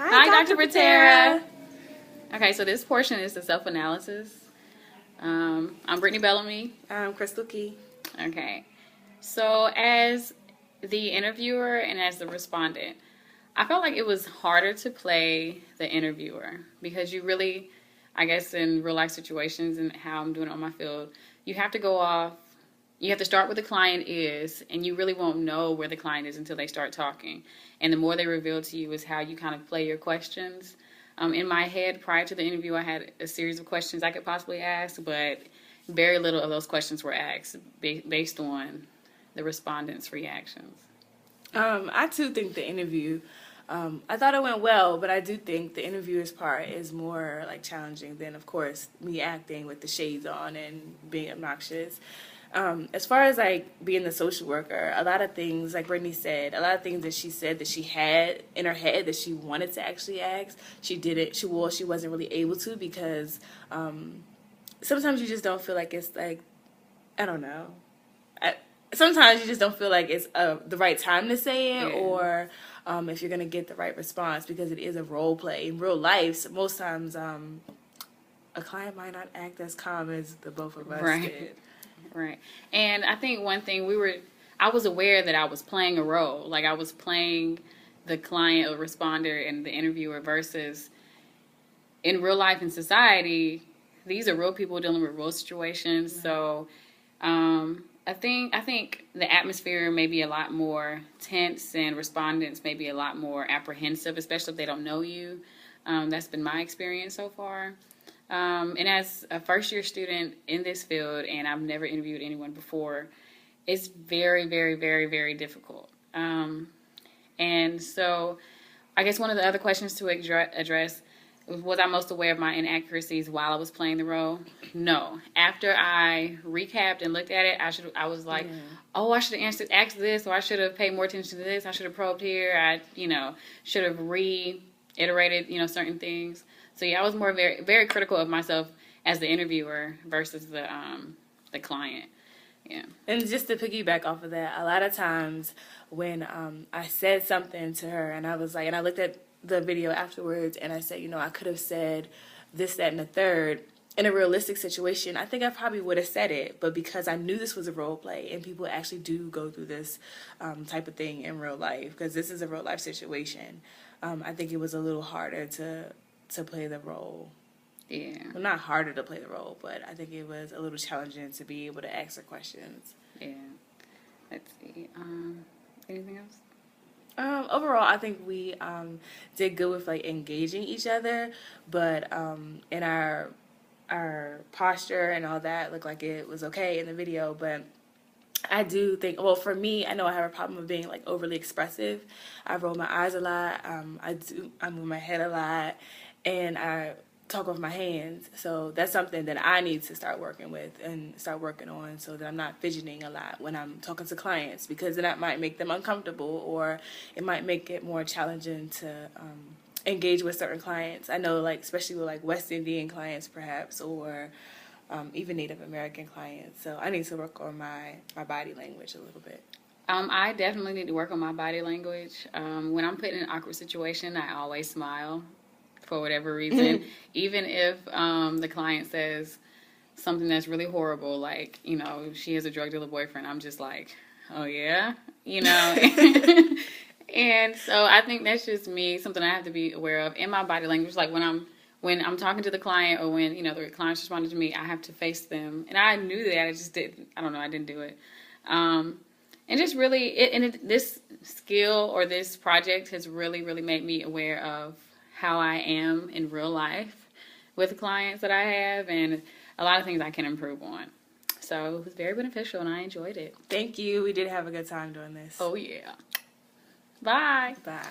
Hi, Dr. Bertera. Okay, so this portion is the self-analysis. I'm Brittany Bellamy. I'm Crystal Key. Okay, so as the interviewer and as the respondent, I felt like it was harder to play the interviewer because you really, I guess in real life situations and how I'm doing it on my field, you have to go off, you have to start where the client is, and you really won't know where the client is until they start talking. And the more they reveal to you is how you kind of play your questions. In my head, prior to the interview, I had a series of questions I could possibly ask, but very little of those questions were asked based on the respondents' reactions. I too think the interview, I thought it went well, but I do think the interviewer's part is more like challenging than, of course, me acting with the shades on and being obnoxious. As far as like being the social worker, a lot of things, like Brittany said, a lot of things that she said that she had in her head that she wanted to actually ask, she didn't. She wasn't really able to because sometimes you just don't feel like it's like, I don't know. Sometimes you just don't feel like it's the right time to say it, or if you're gonna get the right response, because it is a role play in real life. Most times, a client might not act as calm as the both of us did. Right. And I think one thing I was aware that I was playing a role. Like I was playing the client or responder and the interviewer versus in real life and society, these are real people dealing with real situations. Right. So I think the atmosphere may be a lot more tense and respondents may be a lot more apprehensive, especially if they don't know you. That's been my experience so far. And as a first-year student in this field, and I've never interviewed anyone before, it's very, very, very, very difficult. And so I guess one of the other questions to address was I most aware of my inaccuracies while I was playing the role? No. After I recapped and looked at it, I was like, oh, I should have asked this, or I should have paid more attention to this. I should have probed here. I, should have reiterated, certain things. So yeah, I was more very, very critical of myself as the interviewer versus the client. Yeah. And just to piggyback off of that, a lot of times when I said something to her and I was like, and I looked at the video afterwards and I said, I could have said this, that, and the third. In a realistic situation, I think I probably would have said it, but because I knew this was a role play and people actually do go through this type of thing in real life, because this is a real life situation, I think it was a little harder to play the role. Yeah. Well, not harder to play the role, but I think it was a little challenging to be able to ask her questions. Yeah. Let's see. Anything else? Overall, I think we did good with like engaging each other, but in our posture and all that looked like it was okay in the video. But I do think, well, for me, I know I have a problem with being like overly expressive. I roll my eyes a lot. I move my head a lot, and I talk with my hands. So that's something that I need to start working with and start working on, so that I'm not fidgeting a lot when I'm talking to clients, because then that might make them uncomfortable, or it might make it more challenging to engage with certain clients. I know, like, especially with like West Indian clients perhaps, or even Native American clients. So I need to work on my body language a little bit. I definitely need to work on my body language. When I'm put in an awkward situation, I always smile for whatever reason. Even if the client says something that's really horrible, like, she has a drug dealer boyfriend, I'm just like, oh yeah, And so I think that's just me, something I have to be aware of in my body language. Like when I'm talking to the client, or when, the client's responding to me, I have to face them. And I knew that, I just didn't, I didn't do it. And just really, this skill or this project has really, really made me aware of how I am in real life with the clients that I have, and a lot of things I can improve on. So it was very beneficial, and I enjoyed it. Thank you. We did have a good time doing this. Oh, yeah. Bye. Bye.